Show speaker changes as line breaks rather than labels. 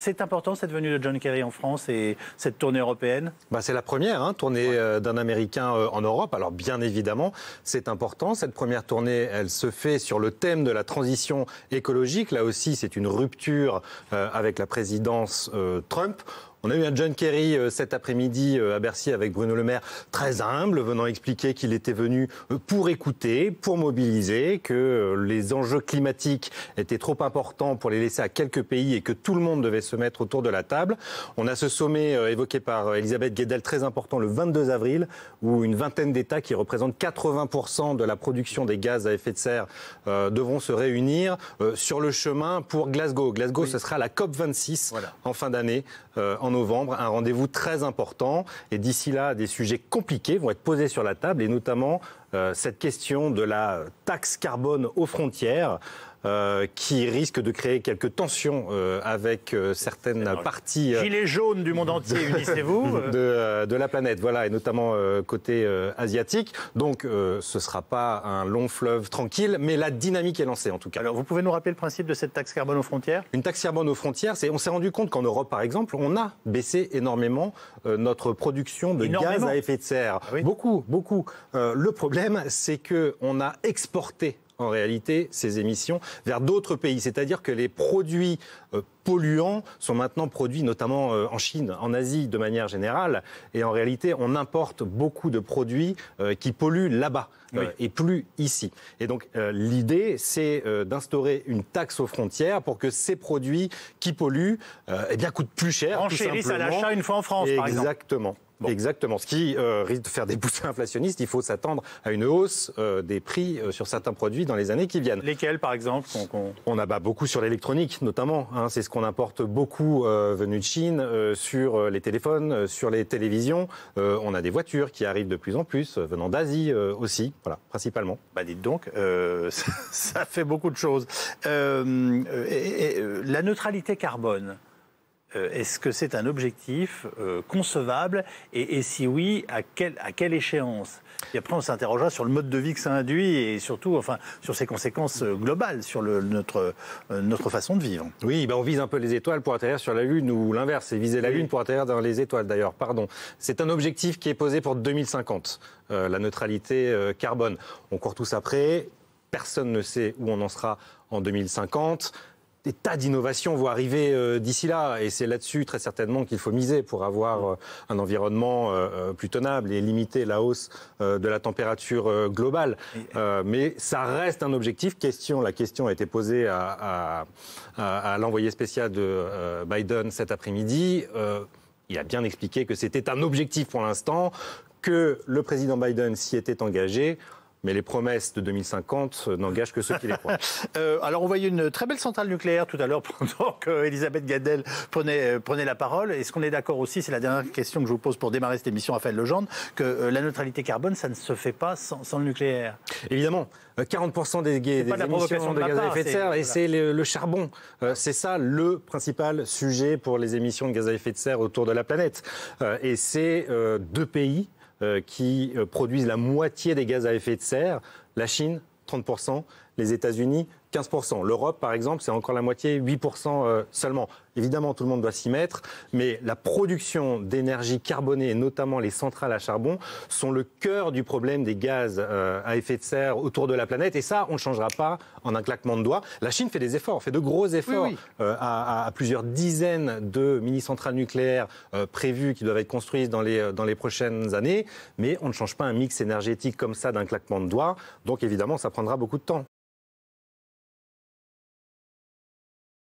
C'est important cette venue de John Kerry en France et cette tournée européenne?
C'est la première tournée d'un Américain en Europe. Alors bien évidemment, c'est important. Cette première tournée, elle se fait sur le thème de la transition écologique. Là aussi, c'est une rupture avec la présidence Trump. On a eu un John Kerry cet après-midi à Bercy avec Bruno Le Maire, très humble, venant expliquer qu'il était venu pour écouter, pour mobiliser, que les enjeux climatiques étaient trop importants pour les laisser à quelques pays et que tout le monde devait se mettre autour de la table. On a ce sommet évoqué par Elisabeth Guedel, très important, le 22 avril, où une vingtaine d'États qui représentent 80% de la production des gaz à effet de serre devront se réunir sur le chemin pour Glasgow. Glasgow, oui. Ce sera la COP26 en fin d'année, en novembre, un rendez-vous très important. Et d'ici là, des sujets compliqués vont être posés sur la table, et notamment cette question de la taxe carbone aux frontières, qui risque de créer quelques tensions avec certaines parties
gilets jaunes du monde entier, unissez-vous
de la planète, voilà, et notamment côté asiatique. Donc ce ne sera pas un long fleuve tranquille, mais la dynamique est lancée en tout cas.
Alors vous pouvez nous rappeler le principe de cette taxe carbone aux frontières?
Une taxe carbone aux frontières, on s'est rendu compte qu'en Europe par exemple, on a baissé énormément notre production de gaz à effet de serre. Ah oui. Beaucoup. Le problème, c'est qu'on a exporté en réalité ces émissions vers d'autres pays. C'est-à-dire que les produits polluants sont maintenant produits notamment en Chine, en Asie de manière générale. Et en réalité, on importe beaucoup de produits qui polluent là-bas et plus ici. Et donc l'idée, c'est d'instaurer une taxe aux frontières pour que ces produits qui polluent coûtent plus cher.
Renchérissent à l'achat une fois en France, par exemple.
Exactement. Bon. Exactement. Ce qui risque de faire des poussées inflationnistes. Il faut s'attendre à une hausse des prix sur certains produits dans les années qui viennent.
Lesquels, par exemple?
On a beaucoup sur l'électronique, notamment. C'est ce qu'on importe beaucoup venu de Chine, sur les téléphones, sur les télévisions. On a des voitures qui arrivent de plus en plus, venant d'Asie aussi, voilà, principalement.
Dites donc, ça fait beaucoup de choses. La neutralité carbone, est-ce que c'est un objectif concevable et si oui, à quelle échéance? Et après, on s'interrogera sur le mode de vie que ça induit et surtout sur ses conséquences globales sur notre façon de vivre.
Oui, on vise un peu les étoiles pour atterrir sur la Lune ou l'inverse, c'est viser la Lune pour atterrir dans les étoiles d'ailleurs, pardon. C'est un objectif qui est posé pour 2050, la neutralité carbone. On court tous après, personne ne sait où on en sera en 2050. Des tas d'innovations vont arriver d'ici là et c'est là-dessus très certainement qu'il faut miser pour avoir un environnement plus tenable et limiter la hausse de la température globale. Mais ça reste un objectif. La question a été posée à l'envoyé spécial de Biden cet après-midi. Il a bien expliqué que c'était un objectif pour l'instant, que le président Biden s'y était engagé. Mais les promesses de 2050 n'engagent que ceux qui les croient.
Alors on voyait une très belle centrale nucléaire tout à l'heure pendant qu'Elisabeth Guedel prenait la parole. Est-ce qu'on est d'accord aussi, c'est la dernière question que je vous pose pour démarrer cette émission, Raphaël Legendre, que la neutralité carbone, ça ne se fait pas sans le nucléaire?
Évidemment. 40% des émissions de gaz à effet de serre, et c'est le charbon. C'est ça le principal sujet pour les émissions de gaz à effet de serre autour de la planète. Et c'est deux pays qui produisent la moitié des gaz à effet de serre, la Chine, 30%, les États-Unis, 15%. L'Europe, par exemple, c'est encore la moitié, 8% seulement. Évidemment, tout le monde doit s'y mettre, mais la production d'énergie carbonée, et notamment les centrales à charbon, sont le cœur du problème des gaz à effet de serre autour de la planète. Et ça, on ne changera pas en un claquement de doigts. La Chine fait des efforts, fait de gros efforts, à plusieurs dizaines de mini-centrales nucléaires prévues qui doivent être construites dans les prochaines années. Mais on ne change pas un mix énergétique comme ça d'un claquement de doigts. Donc évidemment, ça prendra beaucoup de temps.